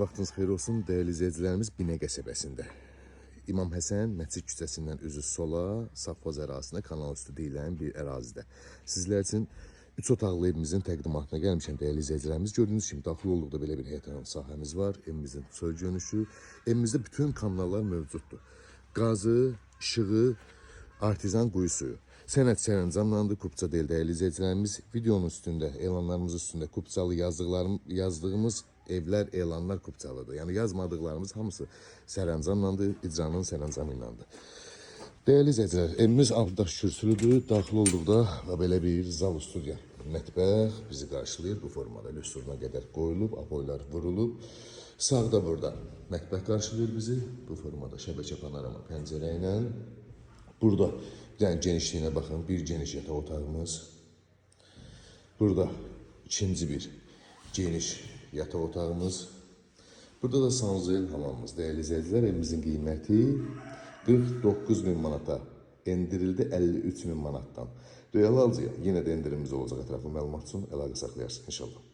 vaxtınız xeyir olsun, dəyərli izləyicilərimiz Binə qəsəbəsində. İmam Həsən Məscid küçəsindən üzü sola, Safxoz ərazisində, kanal üstü deyilən bir ərazidə. Sizlər üçün 3 otaqlı evimizin təqdimatına gəlmişəm dəyərli izləyicilərimiz. Gördüyünüz kimi daxil olduqda belə bir həyətən sahəmiz var. Evimizin soy görünüşü. Evimizdə bütün kanallar mövcuddur. Qazı, işığı, artizan quyu suyu. Sənəd sərəncamlandı, Kupça deyil dəyərli izləyicilərimiz. Videonun üstündə, elanlarımız üstündə Kupçalı yazdığımız evlər, elanlar Kupçalıdır. Yəni yazmadıqlarımız hamısı sərəncamlandı, icranın sərəncamı ilandı. Dəyərli izləyicilər, evimiz abdaş kürsülüdür. Daxil olduqda belə bir zal studiya, mətbəx bizi qarşılayır bu formada. Lüstruna qədər qoyulub, apoylar vurulub. Sağda burada mətbəx qarşılayır bizi bu formada. Şəbəkə panorama pəncərə ilə. Burada yani genişliğine bakın, bir geniş yatak otağımız. Burada ikinci bir geniş yatak otağımız. Burada da sanzel hamamımız. Değerli izləyicilər, evimizin qiyməti 49.000 manata endirildi 53.000 manatdan. Real alıcıya yine de endirimimiz olacaq ətraflı məlumat üçün əlaqə saxlayarsınız inşallah.